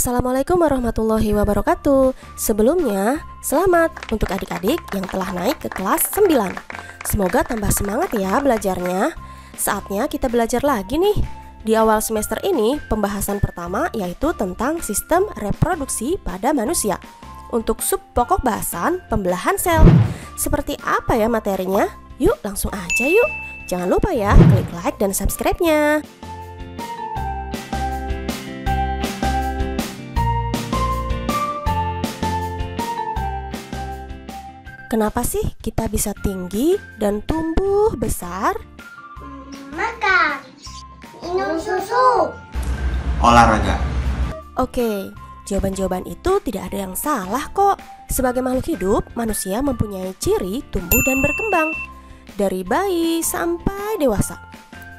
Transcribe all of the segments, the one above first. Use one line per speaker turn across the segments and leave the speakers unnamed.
Assalamualaikum warahmatullahi wabarakatuh. Sebelumnya, selamat untuk adik-adik yang telah naik ke kelas 9. Semoga tambah semangat ya belajarnya. Saatnya kita belajar lagi nih. Di awal semester ini, pembahasan pertama yaitu tentang sistem reproduksi pada manusia. Untuk sub pokok bahasan, pembelahan sel. Seperti apa ya materinya? Yuk langsung aja yuk. Jangan lupa ya, klik like dan subscribe-nya. Kenapa sih kita bisa tinggi dan tumbuh besar?
Makan, minum susu,
olahraga.
Oke, jawaban-jawaban itu tidak ada yang salah kok. Sebagai makhluk hidup, manusia mempunyai ciri tumbuh dan berkembang. Dari bayi sampai dewasa.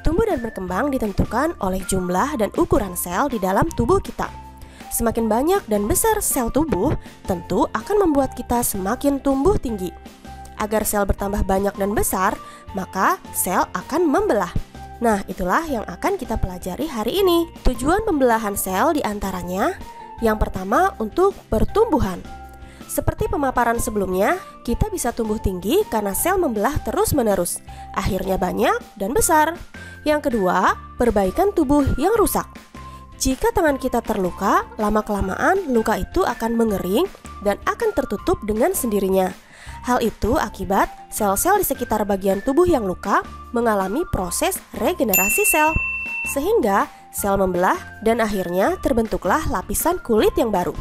Tumbuh dan berkembang ditentukan oleh jumlah dan ukuran sel di dalam tubuh kita. Semakin banyak dan besar sel tubuh, tentu akan membuat kita semakin tumbuh tinggi. Agar sel bertambah banyak dan besar, maka sel akan membelah. Nah, itulah yang akan kita pelajari hari ini. Tujuan pembelahan sel diantaranya, yang pertama untuk pertumbuhan. Seperti pemaparan sebelumnya, kita bisa tumbuh tinggi karena sel membelah terus-menerus. Akhirnya banyak dan besar. Yang kedua, perbaikan tubuh yang rusak. Jika tangan kita terluka, lama-kelamaan luka itu akan mengering dan akan tertutup dengan sendirinya. Hal itu akibat sel-sel di sekitar bagian tubuh yang luka mengalami proses regenerasi sel. Sehingga sel membelah dan akhirnya terbentuklah lapisan kulit yang baru.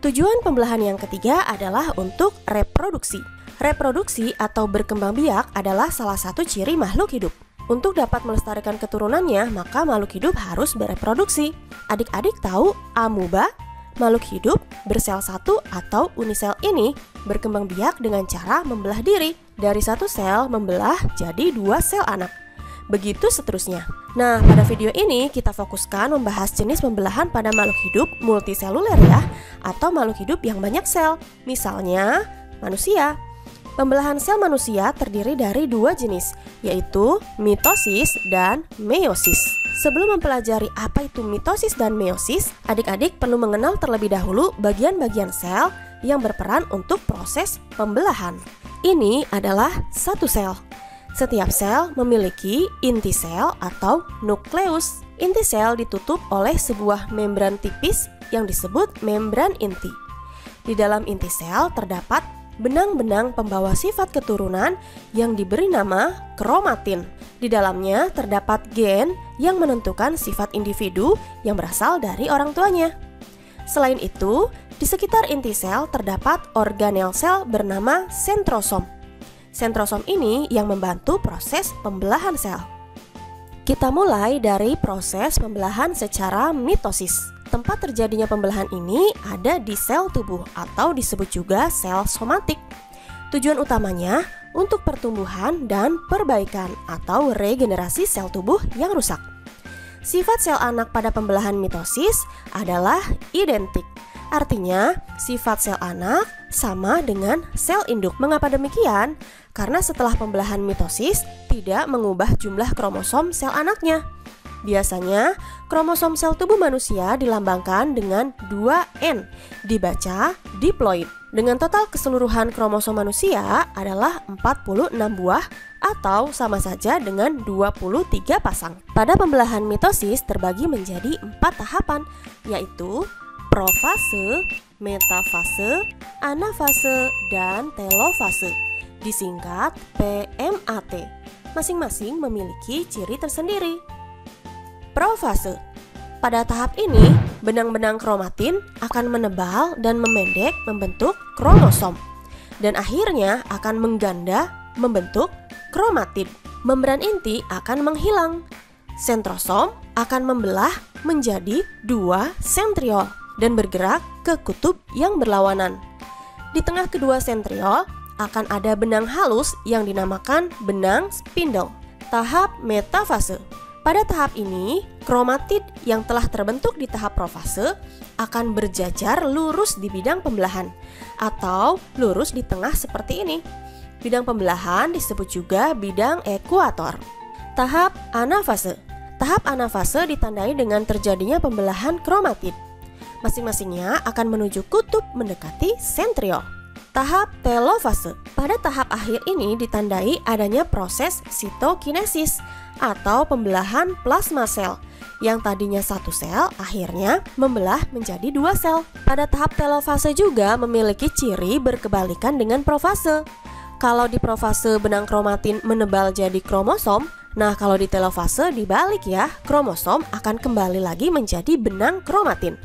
Tujuan pembelahan yang ketiga adalah untuk reproduksi. Reproduksi atau berkembang biak adalah salah satu ciri makhluk hidup. Untuk dapat melestarikan keturunannya, maka makhluk hidup harus bereproduksi. Adik-adik tahu amuba, makhluk hidup bersel satu atau unisel ini berkembang biak dengan cara membelah diri. Dari satu sel membelah jadi 2 sel anak. Begitu seterusnya. Nah, pada video ini kita fokuskan membahas jenis pembelahan pada makhluk hidup multiseluler ya, atau makhluk hidup yang banyak sel. Misalnya, manusia. Pembelahan sel manusia terdiri dari 2 jenis, yaitu mitosis dan meiosis. Sebelum mempelajari apa itu mitosis dan meiosis, adik-adik perlu mengenal terlebih dahulu bagian-bagian sel yang berperan untuk proses pembelahan. Ini adalah satu sel. Setiap sel memiliki inti sel atau nukleus. Inti sel ditutup oleh sebuah membran tipis yang disebut membran inti. Di dalam inti sel terdapat benang-benang pembawa sifat keturunan yang diberi nama kromatin. Di dalamnya terdapat gen yang menentukan sifat individu yang berasal dari orang tuanya. Selain itu, di sekitar inti sel terdapat organel sel bernama sentrosom. Sentrosom ini yang membantu proses pembelahan sel. Kita mulai dari proses pembelahan secara mitosis. Tempat terjadinya pembelahan ini ada di sel tubuh atau disebut juga sel somatik. Tujuan utamanya untuk pertumbuhan dan perbaikan atau regenerasi sel tubuh yang rusak. Sifat sel anak pada pembelahan mitosis adalah identik. Artinya, sifat sel anak sama dengan sel induk. Mengapa demikian? Karena setelah pembelahan mitosis tidak mengubah jumlah kromosom sel anaknya. Biasanya, kromosom sel tubuh manusia dilambangkan dengan 2N, dibaca diploid. Dengan total keseluruhan kromosom manusia adalah 46 buah atau sama saja dengan 23 pasang. Pada pembelahan mitosis terbagi menjadi 4 tahapan, yaitu profase, metafase, anafase, dan telofase. Disingkat PMAT. Masing-masing memiliki ciri tersendiri. Profase. Pada tahap ini, benang-benang kromatin akan menebal dan memendek membentuk kromosom dan akhirnya akan mengganda membentuk kromatid. Membran inti akan menghilang. Sentrosom akan membelah menjadi 2 sentriol dan bergerak ke kutub yang berlawanan. Di tengah kedua sentriol akan ada benang halus yang dinamakan benang spindle. Tahap metafase. Pada tahap ini, kromatid yang telah terbentuk di tahap profase akan berjajar lurus di bidang pembelahan atau lurus di tengah seperti ini. Bidang pembelahan disebut juga bidang ekuator. Tahap anafase. Tahap anafase ditandai dengan terjadinya pembelahan kromatid. Masing-masingnya akan menuju kutub mendekati sentriol. Tahap telofase. Pada tahap akhir ini ditandai adanya proses sitokinesis atau pembelahan plasma sel yang tadinya satu sel akhirnya membelah menjadi 2 sel. Pada tahap telofase juga memiliki ciri berkebalikan dengan profase. Kalau di profase benang kromatin menebal jadi kromosom, nah kalau di telofase dibalik ya, kromosom akan kembali lagi menjadi benang kromatin.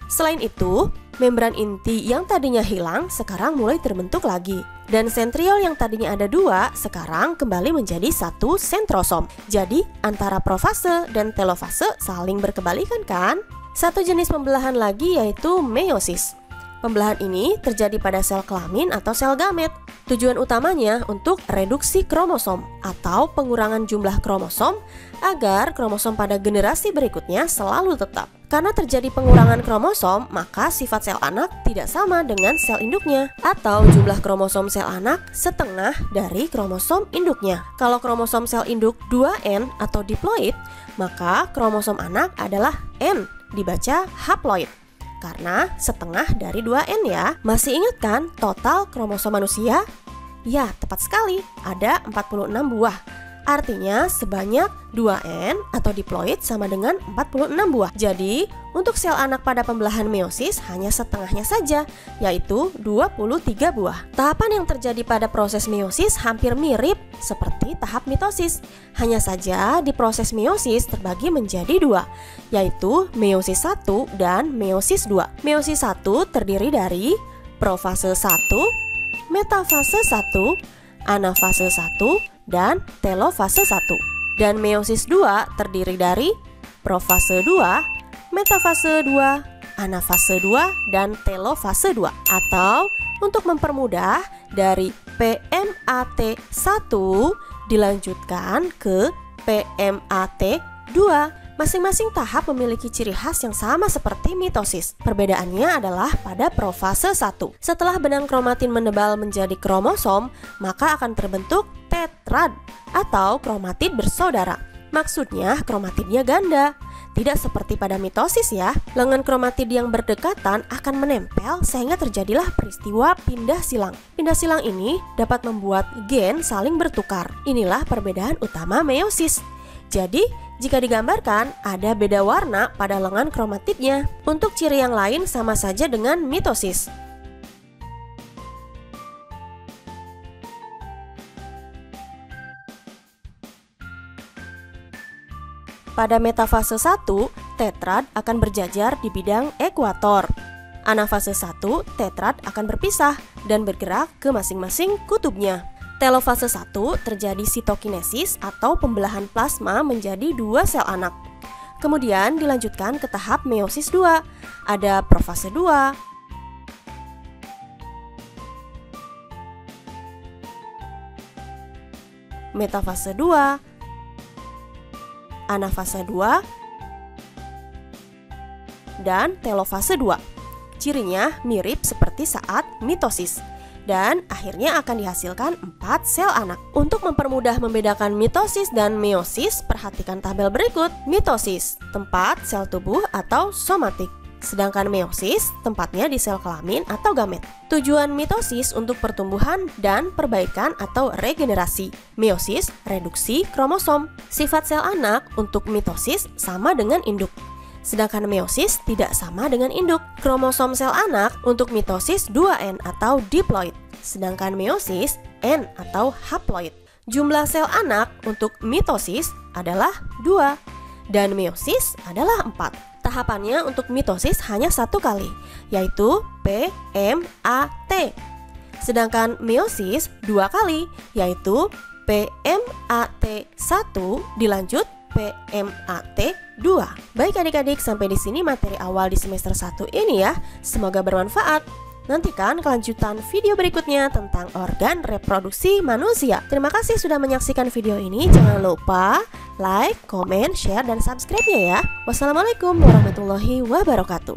Selain itu, membran inti yang tadinya hilang sekarang mulai terbentuk lagi. Dan sentriol yang tadinya ada 2 sekarang kembali menjadi 1 sentrosom. Jadi antara profase dan telofase saling berkebalikan kan? Satu jenis pembelahan lagi yaitu meiosis. Pembelahan ini terjadi pada sel kelamin atau sel gamet. Tujuan utamanya untuk reduksi kromosom atau pengurangan jumlah kromosom agar kromosom pada generasi berikutnya selalu tetap. Karena terjadi pengurangan kromosom, maka sifat sel anak tidak sama dengan sel induknya, atau jumlah kromosom sel anak setengah dari kromosom induknya. Kalau kromosom sel induk 2N atau diploid, maka kromosom anak adalah N, dibaca haploid. Karena setengah dari 2N ya. Masih ingat kan total kromosom manusia? Ya, tepat sekali, ada 46 buah. Artinya sebanyak 2N atau diploid sama dengan 46 buah. Jadi, untuk sel anak pada pembelahan meiosis hanya setengahnya saja, yaitu 23 buah. Tahapan yang terjadi pada proses meiosis hampir mirip seperti tahap mitosis. Hanya saja di proses meiosis terbagi menjadi 2, yaitu meiosis 1 dan meiosis 2. Meiosis 1 terdiri dari profase 1, metafase 1, anafase 1, dan telofase 1. Dan meiosis 2 terdiri dari profase 2, metafase 2, anafase 2, dan telofase 2. Atau untuk mempermudah, dari PMAT 1 dilanjutkan ke PMAT 2. Masing-masing tahap memiliki ciri khas yang sama seperti mitosis. Perbedaannya adalah pada profase 1. Setelah benang kromatin menebal menjadi kromosom, maka akan terbentuk tetrad atau kromatid bersaudara. Maksudnya kromatidnya ganda. Tidak seperti pada mitosis ya. Lengan kromatid yang berdekatan akan menempel sehingga terjadilah peristiwa pindah silang. Pindah silang ini dapat membuat gen saling bertukar. Inilah perbedaan utama meiosis. Jadi, jika digambarkan, ada beda warna pada lengan kromatidnya. Untuk ciri yang lain sama saja dengan mitosis. Pada metafase 1, tetrad akan berjajar di bidang ekuator. Anafase 1, tetrad akan berpisah dan bergerak ke masing-masing kutubnya. Telofase 1 terjadi sitokinesis atau pembelahan plasma menjadi 2 sel anak. Kemudian dilanjutkan ke tahap meiosis 2. Ada profase 2, metafase 2, anafase 2, dan telofase 2. Cirinya mirip seperti saat mitosis. Dan akhirnya akan dihasilkan 4 sel anak. Untuk mempermudah membedakan mitosis dan meiosis, perhatikan tabel berikut. Mitosis, tempat sel tubuh atau somatik. Sedangkan meiosis, tempatnya di sel kelamin atau gamet. Tujuan mitosis untuk pertumbuhan dan perbaikan atau regenerasi. Meiosis, reduksi kromosom. Sifat sel anak untuk mitosis sama dengan induk. Sedangkan meiosis tidak sama dengan induk. Kromosom sel anak untuk mitosis 2N atau diploid, sedangkan meiosis N atau haploid. Jumlah sel anak untuk mitosis adalah 2 dan meiosis adalah 4. Tahapannya untuk mitosis hanya 1 kali, yaitu PMAT. Sedangkan meiosis 2 kali, yaitu PMAT1 dilanjut PMAT2. Baik adik-adik, sampai di sini materi awal di semester 1 ini ya. Semoga bermanfaat. Nantikan kelanjutan video berikutnya tentang organ reproduksi manusia. Terima kasih sudah menyaksikan video ini. Jangan lupa like, comment, share, dan subscribe-nya ya. Wassalamualaikum warahmatullahi wabarakatuh.